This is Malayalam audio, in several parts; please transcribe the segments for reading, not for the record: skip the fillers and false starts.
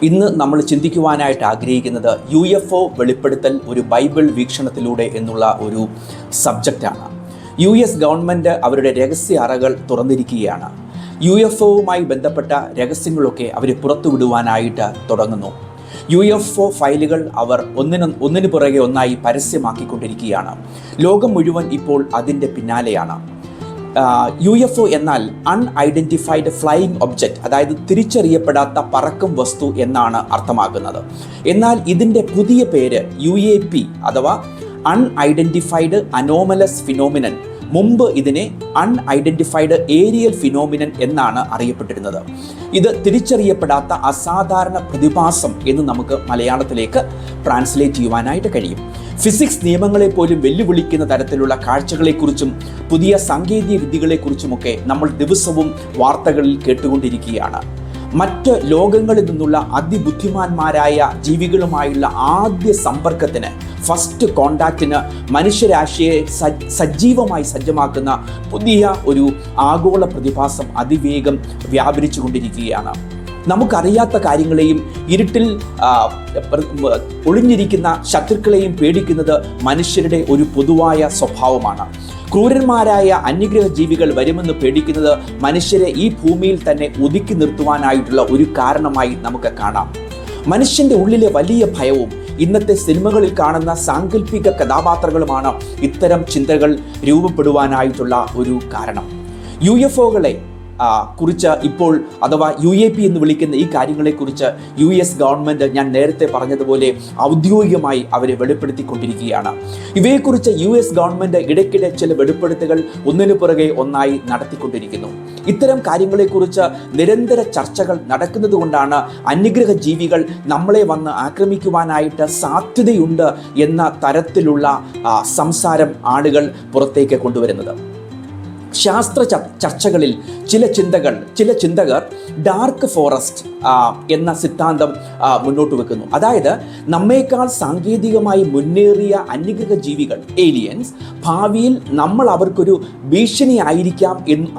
ഇന്ന് നമ്മൾ ചിന്തിക്കുവാനായിട്ട് ആഗ്രഹിക്കുന്നത് UFO വെളിപ്പെടുത്തൽ ഒരു ബൈബിൾ വീക്ഷണത്തിലൂടെ എന്നുള്ള ഒരു സബ്ജക്റ്റാണ്. US ഗവൺമെൻറ് അവരുടെ രഹസ്യ അറകൾ തുറന്നിരിക്കുകയാണ്. UFOവുമായി ബന്ധപ്പെട്ട രഹസ്യങ്ങളൊക്കെ അവർ പുറത്തുവിടുവാനായിട്ട് തുടങ്ങുന്നു. UFO ഫയലുകൾ അവർ ഒന്നിനു പുറകെ ഒന്നായി പരസ്യമാക്കിക്കൊണ്ടിരിക്കുകയാണ്. ലോകം മുഴുവൻ ഇപ്പോൾ അതിൻ്റെ പിന്നാലെയാണ്. UFO എന്നാൽ അൺഐഡൻറ്റിഫൈഡ് ഫ്ലൈയിങ് ഒബ്ജക്റ്റ്, അതായത് തിരിച്ചറിയപ്പെടാത്ത പറക്കും വസ്തു എന്നാണ് അർത്ഥമാക്കുന്നത്. എന്നാൽ ഇതിൻ്റെ പുതിയ പേര് UAP അഥവാ അൺഐഡൻറ്റിഫൈഡ് അനോമലസ് ഫിനോമിനൻ. മുമ്പ് ഇതിനെ അൺഐഡൻറ്റിഫൈഡ് ഏരിയൽ ഫിനോമിനൻ എന്നാണ് അറിയപ്പെട്ടിരുന്നത്. ഇത് തിരിച്ചറിയപ്പെടാത്ത അസാധാരണ പ്രതിഭാസം എന്ന് നമുക്ക് മലയാളത്തിലേക്ക് ട്രാൻസ്ലേറ്റ് ചെയ്യുവാനായിട്ട് കഴിയും. ഫിസിക്സ് നിയമങ്ങളെ പോലും വെല്ലുവിളിക്കുന്ന തരത്തിലുള്ള കാഴ്ചകളെക്കുറിച്ചും പുതിയ സാങ്കേതിക വിദ്യകളെക്കുറിച്ചുമൊക്കെ നമ്മൾ ദിവസവും വാർത്തകളിൽ കേട്ടുകൊണ്ടിരിക്കുകയാണ്. മറ്റ് ലോകങ്ങളിൽ നിന്നുള്ള അതിബുദ്ധിമാന്മാരായ ജീവികളുമായുള്ള ആദ്യ സമ്പർക്കത്തിന്, ഫസ്റ്റ് കോണ്ടാക്റ്റിന് മനുഷ്യരാശിയെ സജീവമായി സജ്ജമാക്കുന്ന പുതിയ ഒരു ആഗോള പ്രതിഭാസം അതിവേഗം വ്യാപരിച്ചു കൊണ്ടിരിക്കുകയാണ്. നമുക്കറിയാത്ത കാര്യങ്ങളെയും ഇരുട്ടിൽ ഒളിഞ്ഞിരിക്കുന്ന ശത്രുക്കളെയും പേടിക്കുന്നത് മനുഷ്യരുടെ ഒരു പൊതുവായ സ്വഭാവമാണ്. ക്രൂരന്മാരായ അന്യഗ്രഹ ജീവികൾ വരുമെന്ന് പേടിക്കുന്നത് മനുഷ്യരെ ഈ ഭൂമിയിൽ തന്നെ ഒതുക്കി നിർത്തുവാനായിട്ടുള്ള ഒരു കാരണമായി നമുക്ക് കാണാം. മനുഷ്യൻ്റെ ഉള്ളിലെ വലിയ ഭയവും ഇന്നത്തെ സിനിമകളിൽ കാണുന്ന സാങ്കല്പിക കഥാപാത്രങ്ങളുമാണ് ഇത്തരം ചിന്തകൾ രൂപപ്പെടുവാനായിട്ടുള്ള ഒരു കാരണം. UFOകളെ കുറിച്ച് ഇപ്പോൾ അഥവാ UAP എന്ന് വിളിക്കുന്ന ഈ കാര്യങ്ങളെക്കുറിച്ച് US ഗവൺമെൻറ് ഞാൻ നേരത്തെ പറഞ്ഞതുപോലെ ഔദ്യോഗികമായി അവരെ വെളിപ്പെടുത്തിക്കൊണ്ടിരിക്കുകയാണ്. ഇവയെക്കുറിച്ച് US ഗവൺമെൻറ് ഇടയ്ക്കിടെ ചില വെളിപ്പെടുത്തലുകൾ ഒന്നിനു പുറകെ ഒന്നായി നടത്തിക്കൊണ്ടിരിക്കുന്നു. ഇത്തരം കാര്യങ്ങളെക്കുറിച്ച് നിരന്തര ചർച്ചകൾ നടക്കുന്നത് കൊണ്ടാണ് അന്യഗ്രഹ ജീവികൾ നമ്മളെ വന്ന് ആക്രമിക്കുവാനായിട്ട് സാധ്യതയുണ്ട് എന്ന തരത്തിലുള്ള സംസാരം ആളുകൾ പുറത്തേക്ക് കൊണ്ടുവരുന്നത്. ശാസ്ത്ര ചർച്ചകളിൽ ചില ചിന്തകർ ഡാർക്ക് ഫോറസ്റ്റ് എന്ന സിദ്ധാന്തം മുന്നോട്ട് വെക്കുന്നു. അതായത് നമ്മേക്കാൾ സാങ്കേതികമായി മുന്നേറിയ അന്യഗ്രഹ ജീവികൾ, ഏലിയൻസ്, ഭാവിയിൽ നമ്മൾ അവർക്കൊരു ഭീഷണി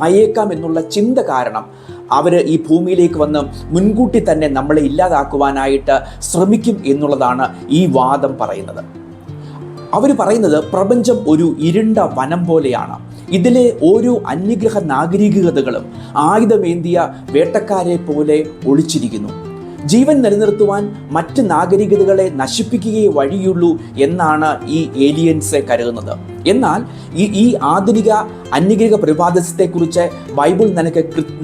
ആയേക്കാം എന്നുള്ള ചിന്ത കാരണം അവർ ഈ ഭൂമിയിലേക്ക് വന്ന് മുൻകൂട്ടി തന്നെ നമ്മളെ ഇല്ലാതാക്കുവാനായിട്ട് ശ്രമിക്കും എന്നുള്ളതാണ് ഈ വാദം പറയുന്നത്. അവർ പറയുന്നത് പ്രപഞ്ചം ഒരു ഇരുണ്ട വനം പോലെയാണ്. ഇതിലെ ഓരോ അന്യഗ്രഹ നാഗരികതകളും ആയുധമേന്തിയ വേട്ടക്കാരെ പോലെ ഒളിച്ചിരിക്കുന്നു. ജീവൻ നിലനിർത്തുവാൻ മറ്റ് നാഗരികതകളെ നശിപ്പിക്കുകയേ വഴിയുള്ളൂ എന്നാണ് ഈ ഏലിയൻസ് കരുതുന്നത്. എന്നാൽ ഈ ആധുനിക അന്യഗ്രഹ പ്രതിഭാസത്തെക്കുറിച്ച് ബൈബിൾ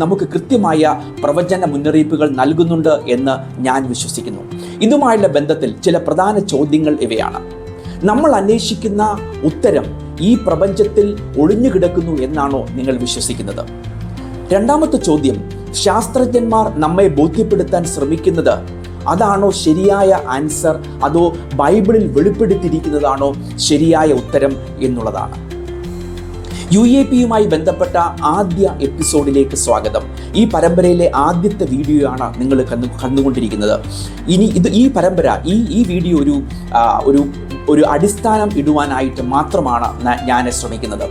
നമുക്ക് കൃത്യമായ പ്രവചന മുന്നറിയിപ്പുകൾ നൽകുന്നുണ്ട് എന്ന് ഞാൻ വിശ്വസിക്കുന്നു. ഇതുമായുള്ള ബന്ധത്തിൽ ചില പ്രധാന ചോദ്യങ്ങൾ ഇവയാണ്. നമ്മൾ അന്വേഷിക്കുന്ന ഉത്തരം ഈ പ്രപഞ്ചത്തിൽ ഒളിഞ്ഞു കിടക്കുന്നു എന്നാണോ നിങ്ങൾ വിശ്വസിക്കുന്നത്? രണ്ടാമത്തെ ചോദ്യം, ശാസ്ത്രജ്ഞന്മാർ നമ്മെ ബോധ്യപ്പെടുത്താൻ ശ്രമിക്കുന്നത് അതാണോ ശരിയായ ആൻസർ, അതോ ബൈബിളിൽ വെളിപ്പെടുത്തിയിരിക്കുന്നതാണോ ശരിയായ ഉത്തരം എന്നുള്ളതാണ്. UAPയുമായി ബന്ധപ്പെട്ട ആദ്യ എപ്പിസോഡിലേക്ക് സ്വാഗതം. ഈ പരമ്പരയിലെ ആദ്യത്തെ വീഡിയോ ആണ് നിങ്ങൾ കണ്ടുകൊണ്ടിരിക്കുന്നത്. ഇനി ഈ പരമ്പര ഈ വീഡിയോ ഒരു അടിസ്ഥാനം ഇടുവാനായിട്ട് മാത്രമാണ് ഞാൻ ശ്രമിക്കുന്നത്.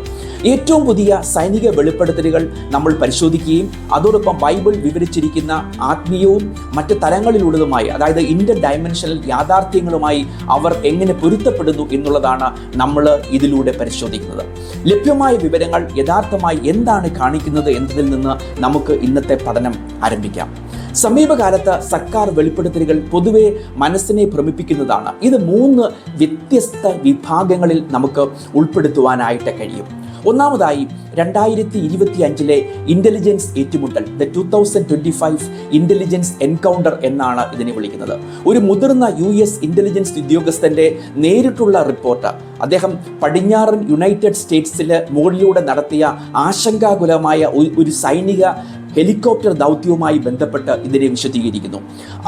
ഏറ്റവും പുതിയ സൈനിക വെളിപ്പെടുത്തലുകൾ നമ്മൾ പരിശോധിക്കുകയും അതോടൊപ്പം ബൈബിൾ വിവരിച്ചിരിക്കുന്ന ആത്മീയവും മറ്റ് തലങ്ങളിലുള്ളതുമായി, അതായത് ഇന്റർ ഡയമെൻഷണൽ യാഥാർത്ഥ്യങ്ങളുമായി അവർ എങ്ങനെ പൊരുത്തപ്പെടുന്നു എന്നുള്ളതാണ് നമ്മൾ ഇതിലൂടെ പരിശോധിക്കുന്നത്. ലഭ്യമായ വിവരങ്ങൾ യഥാർത്ഥമായി എന്താണ് കാണിക്കുന്നത് എന്നതിൽ നിന്ന് നമുക്ക് ഇന്നത്തെ പഠനം ആരംഭിക്കാം. സമീപകാലത്ത് സർക്കാർ വെളിപ്പെടുത്തലുകൾ പൊതുവെ മനസ്സിനെ ഭ്രമിപ്പിക്കുന്നതാണ്. ഇത് 3 വ്യത്യസ്ത വിഭാഗങ്ങളിൽ നമുക്ക് ഉൾപ്പെടുത്തുവാനായിട്ട് കഴിയും. ഒന്നാമതായി 2025 ഇന്റലിജൻസ് ഏറ്റുമുട്ടൽ, ദ 2025 ഇന്റലിജൻസ് എൻകൗണ്ടർ എന്നാണ് ഇതിനെ വിളിക്കുന്നത്. ഒരു മുതിർന്ന US ഇന്റലിജൻസ് ഉദ്യോഗസ്ഥന്റെ നേരിട്ടുള്ള റിപ്പോർട്ട്. അദ്ദേഹം പടിഞ്ഞാറൻ യുണൈറ്റഡ് സ്റ്റേറ്റ്സിലെ മുകളിലൂടെ നടത്തിയ ആശങ്കാകുലമായ ഒരു സൈനിക ഹെലികോപ്റ്റർ ദൗത്യവുമായി ബന്ധപ്പെട്ട് ഇതിനെ വിശദീകരിക്കുന്നു.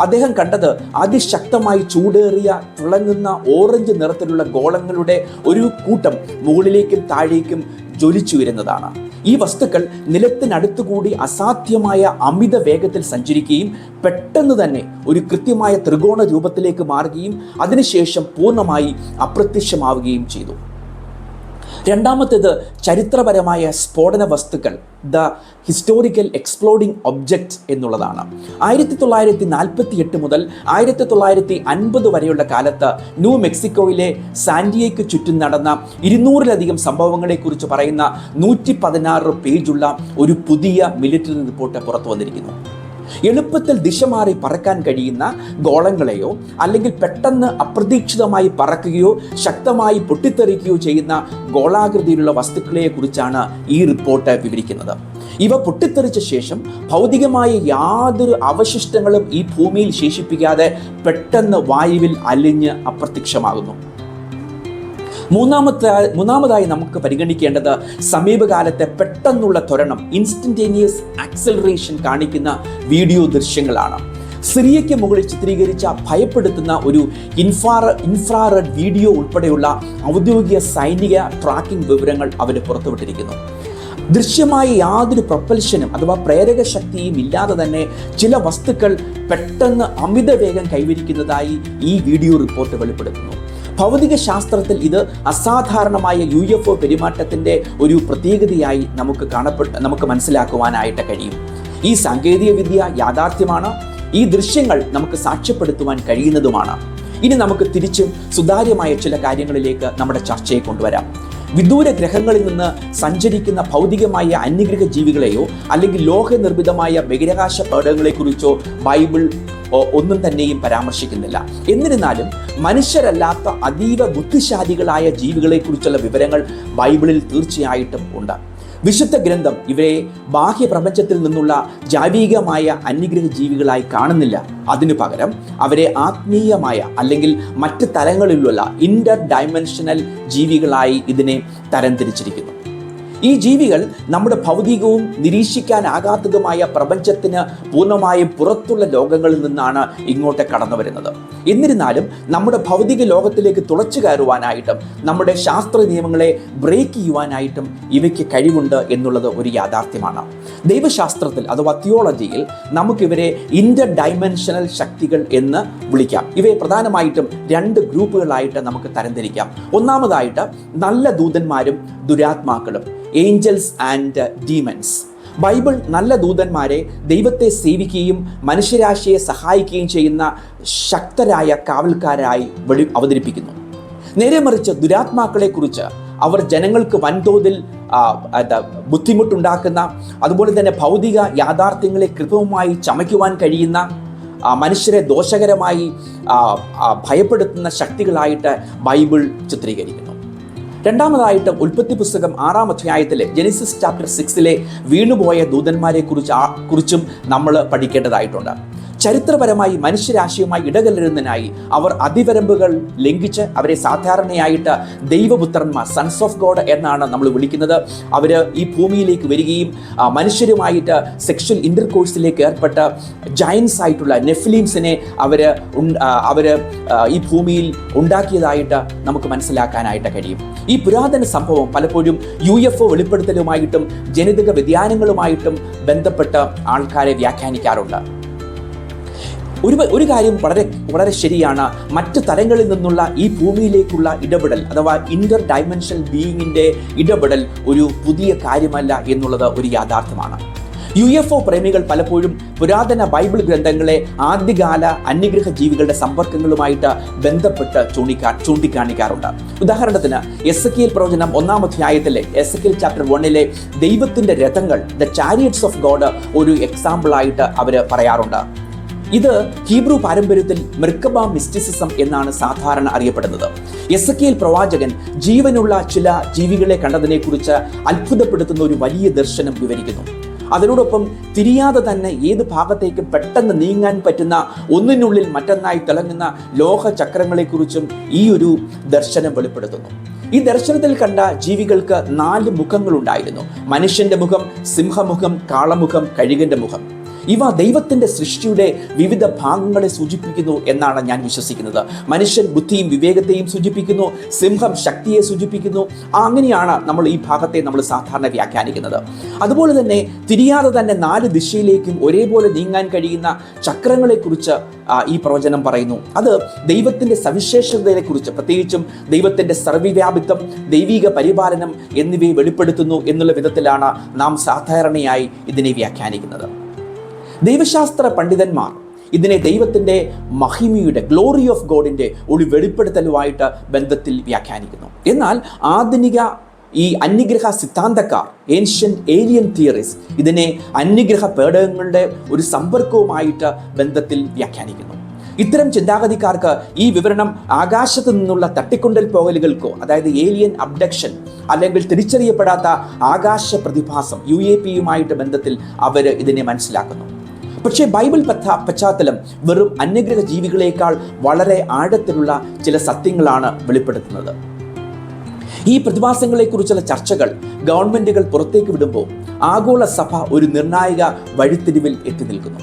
അദ്ദേഹം കണ്ടത് അതിശക്തമായി ചൂടേറിയ തിളങ്ങുന്ന ഓറഞ്ച് നിറത്തിലുള്ള ഗോളങ്ങളുടെ ഒരു കൂട്ടം മുകളിലേക്കും താഴേക്കും ജ്വലിച്ചു വരുന്നതാണ്. ഈ വസ്തുക്കൾ നിലത്തിനടുത്തുകൂടി അസാധ്യമായ അമിത വേഗത്തിൽ സഞ്ചരിക്കുകയും പെട്ടെന്ന് തന്നെ ഒരു കൃത്യമായ ത്രികോണ രൂപത്തിലേക്ക് മാറുകയും അതിനുശേഷം പൂർണ്ണമായി അപ്രത്യക്ഷമാവുകയും ചെയ്തു. രണ്ടാമത്തേത് ചരിത്രപരമായ സ്ഫോടന വസ്തുക്കൾ, ദ ഹിസ്റ്റോറിക്കൽ എക്സ്പ്ലോഡിംഗ് ഒബ്ജക്റ്റ് എന്നുള്ളതാണ്. 1948 മുതൽ 1950 വരെയുള്ള കാലത്ത് ന്യൂ മെക്സിക്കോയിലെ സാന്റിയയ്ക്ക് ചുറ്റും നടന്ന 200-ലധികം സംഭവങ്ങളെക്കുറിച്ച് പറയുന്ന 116 പേജുള്ള ഒരു പുതിയ മിലിറ്ററി റിപ്പോർട്ട് പുറത്തു വന്നിരിക്കുന്നു. എളുപ്പത്തിൽ ദിശ മാറി പറക്കാൻ കഴിയുന്ന ഗോളങ്ങളെയോ അല്ലെങ്കിൽ പെട്ടെന്ന് അപ്രതീക്ഷിതമായി പറക്കുകയോ ശക്തമായി പൊട്ടിത്തെറിക്കുകയോ ചെയ്യുന്ന ഗോളാകൃതിയിലുള്ള വസ്തുക്കളെ കുറിച്ചാണ് ഈ റിപ്പോർട്ട് വിവരിക്കുന്നത്. ഇവ പൊട്ടിത്തെറിച്ച ശേഷം ഭൗതികമായ യാതൊരു അവശിഷ്ടങ്ങളും ഈ ഭൂമിയിൽ ശേഷിപ്പിക്കാതെ പെട്ടെന്ന് വായുവിൽ അലിഞ്ഞ് അപ്രത്യക്ഷമാകുന്നു. മൂന്നാമതായി നമുക്ക് പരിഗണിക്കേണ്ടത് സമീപകാലത്തെ പെട്ടെന്നുള്ള ത്വരണം, ഇൻസ്റ്റന്റേനിയസ് ആക്സലറേഷൻ കാണിക്കുന്ന വീഡിയോ ദൃശ്യങ്ങളാണ്. സിറിയയ്ക്ക് മുകളിൽ ചിത്രീകരിച്ച ഭയപ്പെടുത്തുന്ന ഒരു ഇൻഫ്രാറെഡ് വീഡിയോ ഉൾപ്പെടെയുള്ള ഔദ്യോഗിക സൈനിക ട്രാക്കിംഗ് വിവരങ്ങൾ അവർ പുറത്തുവിട്ടിരിക്കുന്നു. ദൃശ്യമായ യാതൊരു പ്രൊപ്പൽഷനും അഥവാ പ്രേരക ശക്തിയും ഇല്ലാതെ തന്നെ ചില വസ്തുക്കൾ പെട്ടെന്ന് അമിത വേഗം കൈവരിക്കുന്നതായി ഈ വീഡിയോ റിപ്പോർട്ട് വെളിപ്പെടുത്തുന്നു. ഭൗതിക ശാസ്ത്രത്തിൽ ഇത് അസാധാരണമായ UFO പെരുമാറ്റത്തിൻ്റെ ഒരു പ്രത്യേകതയായി നമുക്ക് മനസ്സിലാക്കുവാനായിട്ട് കഴിയും. ഈ സാങ്കേതിക വിദ്യ യാഥാർത്ഥ്യമാണ്. ഈ ദൃശ്യങ്ങൾ നമുക്ക് സാക്ഷ്യപ്പെടുത്തുവാൻ കഴിയുന്നതുമാണ്. ഇനി നമുക്ക് തിരിച്ചും സുതാര്യമായ ചില കാര്യങ്ങളിലേക്ക് നമ്മുടെ ചർച്ചയെ കൊണ്ടുവരാം. വിദൂര ഗ്രഹങ്ങളിൽ നിന്ന് സഞ്ചരിക്കുന്ന ഭൗതികമായ അന്യഗ്രഹ ജീവികളെയോ അല്ലെങ്കിൽ ലോഹനിർമ്മിതമായ ബഹിരാകാശ പേടകങ്ങളെക്കുറിച്ചോ ബൈബിൾ ഒന്നും തന്നെയും പരാമർശിക്കുന്നില്ല. എന്നിരുന്നാലും മനുഷ്യരല്ലാത്ത അതീവ ബുദ്ധിശാലികളായ ജീവികളെക്കുറിച്ചുള്ള വിവരങ്ങൾ ബൈബിളിൽ തീർച്ചയായിട്ടും ഉണ്ട്. വിശുദ്ധ ഗ്രന്ഥം ഇവരെ ബാഹ്യപ്രപഞ്ചത്തിൽ നിന്നുള്ള ജൈവികമായ അന്യഗ്രഹ ജീവികളായി കാണുന്നില്ല. അതിനു പകരം അവരെ ആത്മീയമായ അല്ലെങ്കിൽ മറ്റ് തലങ്ങളിലുള്ള ഇന്റർ ഡയമെൻഷനൽ ജീവികളായി ഇതിനെ തരംതിരിച്ചിരിക്കുന്നു. ഈ ജീവികൾ നമ്മുടെ ഭൗതികവും നിരീക്ഷിക്കാനാകാത്തതുമായ പ്രപഞ്ചത്തിന് പൂർണ്ണമായും പുറത്തുള്ള ലോകങ്ങളിൽ നിന്നാണ് ഇങ്ങോട്ട് കടന്നു വരുന്നത്. എന്നിരുന്നാലും നമ്മുടെ ഭൗതിക ലോകത്തിലേക്ക് തുളച്ചു കയറുവാനായിട്ടും നമ്മുടെ ശാസ്ത്ര നിയമങ്ങളെ ബ്രേക്ക് ചെയ്യുവാനായിട്ടും ഇവയ്ക്ക് കഴിവുണ്ട് എന്നുള്ളത് ഒരു യാഥാർത്ഥ്യമാണ്. ദൈവശാസ്ത്രത്തിൽ അഥവാ തിയോളജിയിൽ നമുക്കിവരെ ഇന്റർ ഡയമെൻഷനൽ ശക്തികൾ എന്ന് വിളിക്കാം. ഇവയെ പ്രധാനമായിട്ടും 2 ഗ്രൂപ്പുകളായിട്ട് നമുക്ക് തരംതിരിക്കാം. ഒന്നാമതായിട്ട് നല്ല ദൂതന്മാരും ദുരാത്മാക്കളും, ഏഞ്ചൽസ് ആൻഡ് ഡീമൻസ്. ബൈബിൾ നല്ല ദൂതന്മാരെ ദൈവത്തെ സേവിക്കുകയും മനുഷ്യരാശിയെ സഹായിക്കുകയും ചെയ്യുന്ന ശക്തരായ കാവൽക്കാരായി അവതരിപ്പിക്കുന്നു. നേരെ മറിച്ച് ദുരാത്മാക്കളെ കുറിച്ച് അവർ ജനങ്ങൾക്ക് വൻതോതിൽ ബുദ്ധിമുട്ടുണ്ടാക്കുന്ന, അതുപോലെ തന്നെ ഭൗതിക യാഥാർത്ഥ്യങ്ങളെ കൃപവുമായി ചമയ്ക്കുവാൻ കഴിയുന്ന, മനുഷ്യരെ ദോഷകരമായി ഭയപ്പെടുത്തുന്ന ശക്തികളായിട്ട് ബൈബിൾ ചിത്രീകരിക്കുന്നു. രണ്ടാമതായിട്ട് ഉൽപ്പത്തി പുസ്തകം 6-ാം അധ്യായത്തിലെ ജെനിസിസ് ചാപ്റ്റർ 6-ലെ വീണുപോയ ദൂതന്മാരെ കുറിച്ചും നമ്മൾ പഠിക്കേണ്ടതായിട്ടുണ്ട്. ചരിത്രപരമായി മനുഷ്യരാശിയുമായി ഇടകലരുന്നതിനായി അവർ അതിവരമ്പുകൾ ലംഘിച്ച് അവരെ സാധാരണയായിട്ട് ദൈവപുത്രന്മാർ, സൺസ് ഓഫ് ഗോഡ് എന്നാണ് നമ്മൾ വിളിക്കുന്നത്. അവർ ഈ ഭൂമിയിലേക്ക് വരികയും മനുഷ്യരുമായിട്ട് സെക്ഷൽ ഇൻ്റർകോഴ്സിലേക്ക് ഏർപ്പെട്ട ജയൻസ് ആയിട്ടുള്ള നെഫിലീംസിനെ അവർ ഈ ഭൂമിയിൽ ഉണ്ടാക്കിയതായിട്ട് നമുക്ക് മനസ്സിലാക്കാനായിട്ട് കഴിയും. ഈ പുരാതന സംഭവം പലപ്പോഴും UFO വെളിപ്പെടുത്തലുമായിട്ടും ജനിതക വ്യതിയാനങ്ങളുമായിട്ടും ബന്ധപ്പെട്ട് ആൾക്കാരെ വ്യാഖ്യാനിക്കാറുണ്ട്. ഒരു കാര്യം വളരെ ശരിയാണ്. മറ്റ് തലങ്ങളിൽ നിന്നുള്ള ഈ ഭൂമിയിലേക്കുള്ള ഇടപെടൽ അഥവാ ഇന്റർ ഡയമെൻഷണൽ ബീയിങ്ങിൻ്റെ ഇടപെടൽ ഒരു പുതിയ കാര്യമല്ല എന്നുള്ളത് ഒരു യാഥാർത്ഥ്യമാണ്. UFO പ്രേമികൾ പലപ്പോഴും പുരാതന ബൈബിൾ ഗ്രന്ഥങ്ങളെ ആദ്യകാല അന്യഗ്രഹ ജീവികളുടെ സമ്പർക്കങ്ങളുമായിട്ട് ബന്ധപ്പെട്ട് ചൂണ്ടിക്കാണിക്കാറുണ്ട്. ഉദാഹരണത്തിന് എസെക്കിയേൽ പ്രവചനം 1-ാം അധ്യായത്തിലെ എസെക്കിയേൽ ചാപ്റ്റർ 1-ലെ ദൈവത്തിൻ്റെ രഥങ്ങൾ, ദ ചാരിയറ്റ്സ് ഓഫ് ഗോഡ്, ഒരു എക്സാമ്പിളായിട്ട് അവർ പറയാറുണ്ട്. ഇത് ഹീബ്രു പാരമ്പര്യത്തിൽ മെർക്കബ മിസ്റ്റിസിസം എന്നാണ് സാധാരണ അറിയപ്പെടുന്നത്. എസെക്കിയേൽ പ്രവാചകൻ ജീവനുള്ള ചില ജീവികളെ കണ്ടതിനെക്കുറിച്ച് അത്ഭുതപ്പെടുത്തുന്ന ഒരു വലിയ ദർശനം വിവരിക്കുന്നു. അതിനോടൊപ്പം തിരിയാതെ തന്നെ ഏത് ഭാഗത്തേക്കും പെട്ടെന്ന് നീങ്ങാൻ പറ്റുന്ന, ഒന്നിനുള്ളിൽ മറ്റൊന്നായി തിളങ്ങുന്ന ലോഹ ചക്രങ്ങളെക്കുറിച്ചും ഈ ഒരു ദർശനം വെളിപ്പെടുത്തുന്നു. ഈ ദർശനത്തിൽ കണ്ട ജീവികൾക്ക് 4 മുഖങ്ങളുണ്ടായിരുന്നു. മനുഷ്യന്റെ മുഖം, സിംഹമുഖം, കാളമുഖം, കഴുകന്റെ മുഖം. ഇവ ദൈവത്തിൻ്റെ സൃഷ്ടിയുടെ വിവിധ ഭാഗങ്ങളെ സൂചിപ്പിക്കുന്നു എന്നാണ് ഞാൻ വിശ്വസിക്കുന്നത്. മനുഷ്യൻ ബുദ്ധിയും വിവേകത്തെയും സൂചിപ്പിക്കുന്നു, സിംഹം ശക്തിയെ സൂചിപ്പിക്കുന്നു. അങ്ങനെയാണ് നമ്മൾ ഈ ഭാഗത്തെ നമ്മൾ സാധാരണ വ്യാഖ്യാനിക്കുന്നത്. അതുപോലെ തന്നെ തിരിയാതെ തന്നെ 4 ദിശയിലേക്കും ഒരേപോലെ നീങ്ങാൻ കഴിയുന്ന ചക്രങ്ങളെക്കുറിച്ച് ഈ പ്രവചനം പറയുന്നു. അത് ദൈവത്തിൻ്റെ സവിശേഷതയെക്കുറിച്ച്, പ്രത്യേകിച്ചും ദൈവത്തിൻ്റെ സർവ്വവ്യാപിത്വം, ദൈവിക പരിപാലനം എന്നിവയെ വെളിപ്പെടുത്തുന്നു എന്നുള്ള വിധത്തിലാണ് നാം സാധാരണയായി ഇതിനെ വ്യാഖ്യാനിക്കുന്നത്. ദൈവശാസ്ത്ര പണ്ഡിതന്മാർ ഇതിനെ ദൈവത്തിൻ്റെ മഹിമയുടെ, ഗ്ലോറി ഓഫ് ഗോഡിൻ്റെ ഒരു വെളിപ്പെടുത്തലുമായിട്ട് ബന്ധത്തിൽ വ്യാഖ്യാനിക്കുന്നു. എന്നാൽ ആധുനിക ഈ അന്യഗ്രഹ സിദ്ധാന്തക്കാർ, ഏൻഷ്യൻ്റ് ഏലിയൻ തിയറീസ്, ഇതിനെ അന്യഗ്രഹ പേടകങ്ങളുടെ ഒരു സമ്പർക്കവുമായിട്ട് ബന്ധത്തിൽ വ്യാഖ്യാനിക്കുന്നു. ഇത്തരം ചിന്താഗതിക്കാർക്ക് ഈ വിവരണം ആകാശത്തു നിന്നുള്ള തട്ടിക്കൊണ്ടൽ പോകലുകൾക്കോ, അതായത് ഏലിയൻ അബ്ഡക്ഷൻ അല്ലെങ്കിൽ തിരിച്ചറിയപ്പെടാത്ത ആകാശ പ്രതിഭാസം UAPയുമായിട്ട് ബന്ധത്തിൽ അവർ ഇതിനെ മനസ്സിലാക്കുന്നു. പക്ഷേ ബൈബിൾ പശ്ചാത്തലം വെറും അന്യഗ്രഹ ജീവികളേക്കാൾ വളരെ ആഴത്തിലുള്ള ചില സത്യങ്ങളാണ് വെളിപ്പെടുത്തുന്നത്. ഈ പ്രതിഭാസങ്ങളെക്കുറിച്ചുള്ള ചർച്ചകൾ ഗവൺമെൻറ്റുകൾ പുറത്തേക്ക് വിടുമ്പോൾ ആഗോള സഭ ഒരു നിർണായക വഴിത്തിരിവിൽ എത്തി നിൽക്കുന്നു.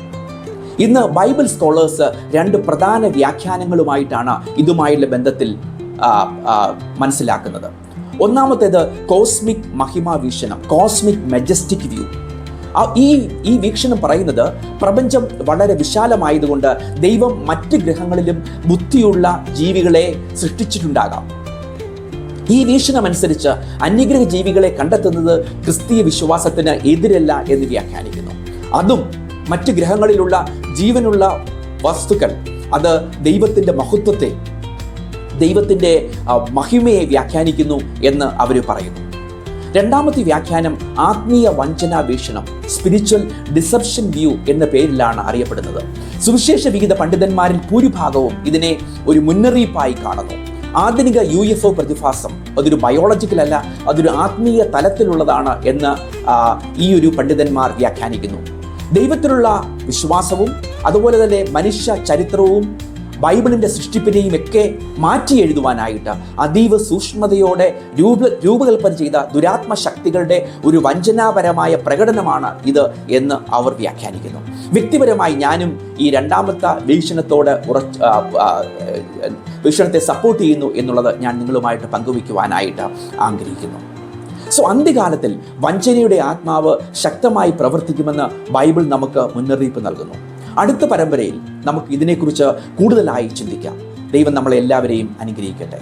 ഇന്ന് ബൈബിൾ സ്കോളേഴ്സ് 2 പ്രധാന വ്യാഖ്യാനങ്ങളുമായിട്ടാണ് ഇതുമായുള്ള ബന്ധത്തിൽ മനസ്സിലാക്കുന്നത്. ഒന്നാമത്തേത് കോസ്മിക് മഹിമാ വീക്ഷണം, കോസ്മിക് മെജസ്റ്റിക് വ്യൂ. ഈ വീക്ഷണം പറയുന്നത് പ്രപഞ്ചം വളരെ വിശാലമായതുകൊണ്ട് ദൈവം മറ്റ് ഗ്രഹങ്ങളിലും ബുദ്ധിയുള്ള ജീവികളെ സൃഷ്ടിച്ചിട്ടുണ്ടാകാം. ഈ വീക്ഷണമനുസരിച്ച് അന്യഗ്രഹ ജീവികളെ കണ്ടെത്തുന്നത് ക്രിസ്തീയ വിശ്വാസത്തിന് എതിരല്ല എന്ന് വ്യാഖ്യാനിക്കുന്നു. അതും മറ്റ് ഗ്രഹങ്ങളിലുള്ള ജീവനുള്ള വസ്തുക്കൾ അത് ദൈവത്തിൻ്റെ മഹത്വത്തെ, ദൈവത്തിൻ്റെ മഹിമയെ വ്യാഖ്യാനിക്കുന്നു എന്ന് അവർ പറയുന്നു. രണ്ടാമത്തെ വ്യാഖ്യാനം ആത്മീയ വഞ്ചനാ വീക്ഷണം, സ്പിരിച്വൽ ഡിസെപ്ഷൻ വ്യൂ എന്ന പേരിലാണ് അറിയപ്പെടുന്നത്. സുവിശേഷ വിഹിത പണ്ഡിതന്മാരിൽ ഭൂരിഭാഗവും ഇതിനെ ഒരു മുന്നറിയിപ്പായി കാണുന്നു. ആധുനിക UFO പ്രതിഭാസം അതൊരു ബയോളജിക്കൽ അല്ല, അതൊരു ആത്മീയ തലത്തിലുള്ളതാണ് എന്ന് ഈ ഒരു പണ്ഡിതന്മാർ വ്യാഖ്യാനിക്കുന്നു. ദൈവത്തിലുള്ള വിശ്വാസവും അതുപോലെ തന്നെ മനുഷ്യ ചരിത്രവും ബൈബിളിൻ്റെ സൃഷ്ടിപ്പിനെയും ഒക്കെ മാറ്റി എഴുതുവാനായിട്ട് അതീവ സൂക്ഷ്മതയോടെ രൂപകൽപ്പന ചെയ്ത ദുരാത്മ ശക്തികളുടെ ഒരു വഞ്ചനാപരമായ പ്രകടനമാണ് ഇത് എന്ന് അവർ വ്യാഖ്യാനിക്കുന്നു. വ്യക്തിപരമായി ഞാനും ഈ രണ്ടാമത്തെ വീക്ഷണത്തെ സപ്പോർട്ട് ചെയ്യുന്നു എന്നുള്ളത് ഞാൻ നിങ്ങളുമായിട്ട് പങ്കുവയ്ക്കുവാനായിട്ട് ആഗ്രഹിക്കുന്നു. അന്ത്യകാലത്തിൽ വഞ്ചനയുടെ ആത്മാവ് ശക്തമായി പ്രവർത്തിക്കുമെന്ന് ബൈബിൾ നമുക്ക് മുന്നറിയിപ്പ് നൽകുന്നു. അടുത്ത പരമ്പരയിൽ നമുക്ക് ഇതിനെക്കുറിച്ച് കൂടുതലായി ചിന്തിക്കാം. ദൈവം നമ്മളെല്ലാവരെയും അനുഗ്രഹിക്കട്ടെ.